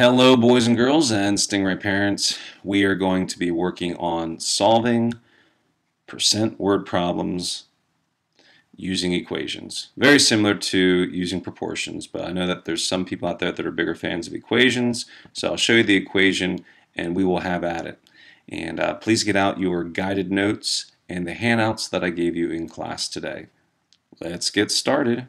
Hello, boys and girls and Stingray parents. We are going to be working on solving percent word problems using equations. Very similar to using proportions, but I know that there's some people out there that are bigger fans of equations, so I'll show you the equation and we will have at it. And please get out your guided notes and the handouts that I gave you in class today. Let's get started.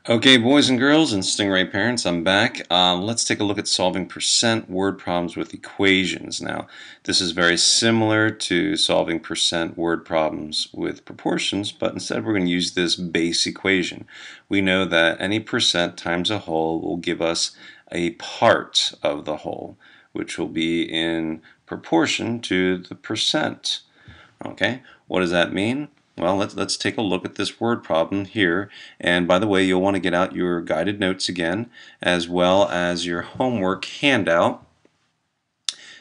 Okay, boys and girls and Stingray parents, I'm back. Let's take a look at solving percent word problems with equations. Now, this is very similar to solving percent word problems with proportions, but instead we're going to use this base equation. We know that any percent times a whole will give us a part of the whole, which will be in proportion to the percent. Okay, what does that mean? Well, let's take a look at this word problem here. And by the way, you'll want to get out your guided notes again, as well as your homework handout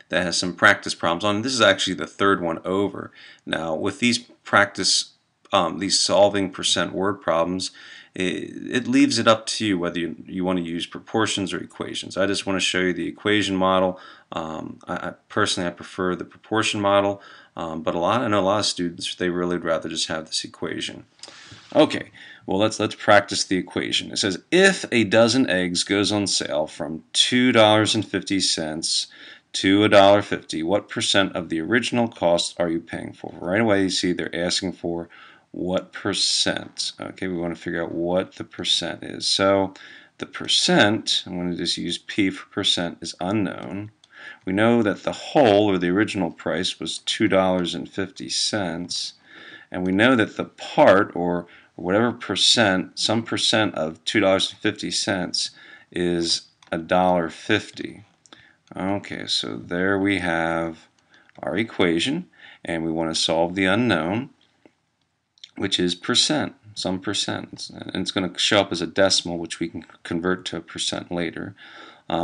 that has some practice problems on. This is actually the third one over. Now, with these these solving percent word problems, it leaves it up to you whether you want to use proportions or equations. I just want to show you the equation model. Personally, I prefer the proportion model, but I know a lot of students, they really would rather just have this equation. Okay, well let's practice the equation. It says if a dozen eggs goes on sale from $2.50 to $1.50, what percent of the original cost are you paying for? Right away you see they're asking for what percent. Okay, we want to figure out what the percent is. So the percent, I'm going to just use P for percent, is unknown. We know that the whole, or the original price, was $2.50, and we know that the part, or whatever percent, some percent of $2.50 is $1.50. Okay, so there we have our equation, and we want to solve the unknown, which is percent, some percent. And it's going to show up as a decimal, which we can convert to a percent later.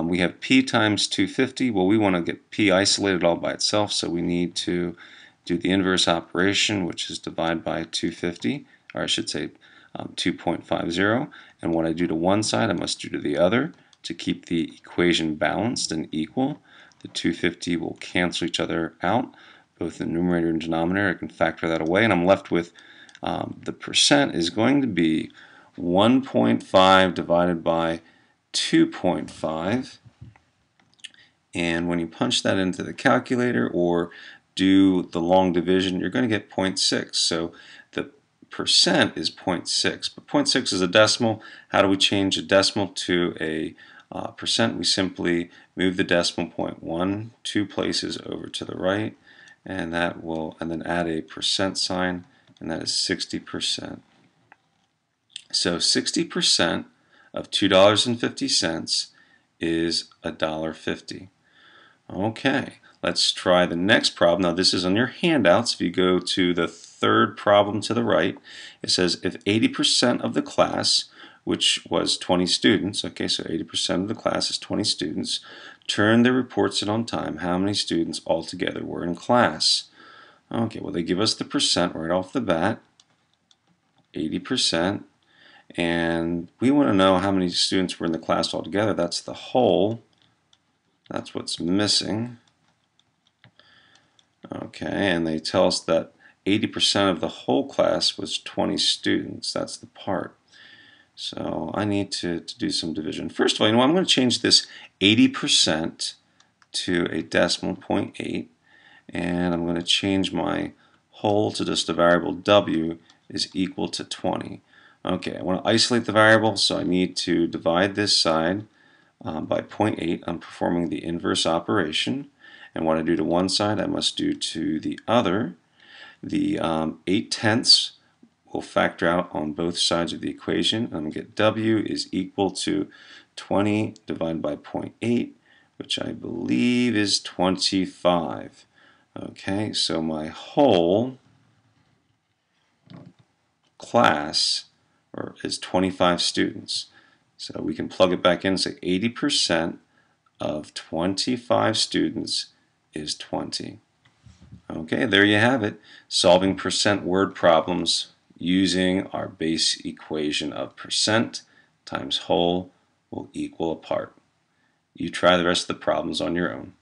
We have P times 250. Well, we want to get P isolated all by itself, so we need to do the inverse operation, which is divide by 250, or I should say 2.50. And what I do to one side, I must do to the other to keep the equation balanced and equal. The 250 will cancel each other out, both the numerator and denominator. I can factor that away, and I'm left with the percent is going to be 1.5 divided by 2.5, and when you punch that into the calculator or do the long division, you're going to get 0.6. So the percent is 0.6, but 0.6 is a decimal. How do we change a decimal to a percent? We simply move the decimal point 2 places over to the right, and then add a percent sign, and that is 60%. So 60% of $2.50 is $1.50. Okay, let's try the next problem. Now this is on your handouts. If you go to the third problem to the right, it says if 80% of the class, which was 20 students, okay, so 80% of the class is 20 students, turned their reports in on time, how many students altogether were in class? Okay, well they give us the percent right off the bat, 80%, and we want to know how many students were in the class altogether. That's the whole. That's what's missing. Okay, and they tell us that 80% of the whole class was 20 students. That's the part. So I need to do some division. First of all, I'm going to change this 80% to a decimal 0.8, and I'm going to change my whole to just a variable w is equal to 20. Okay, I want to isolate the variable, so I need to divide this side by 0.8. I'm performing the inverse operation, and what I do to one side, I must do to the other. The 8/10 will factor out on both sides of the equation. I'm going to get w is equal to 20 divided by 0.8, which I believe is 25. Okay, so my whole class is 25 students. So we can plug it back in and say 80% of 25 students is 20. Okay, there you have it. Solving percent word problems using our base equation of percent times whole will equal a part. You try the rest of the problems on your own.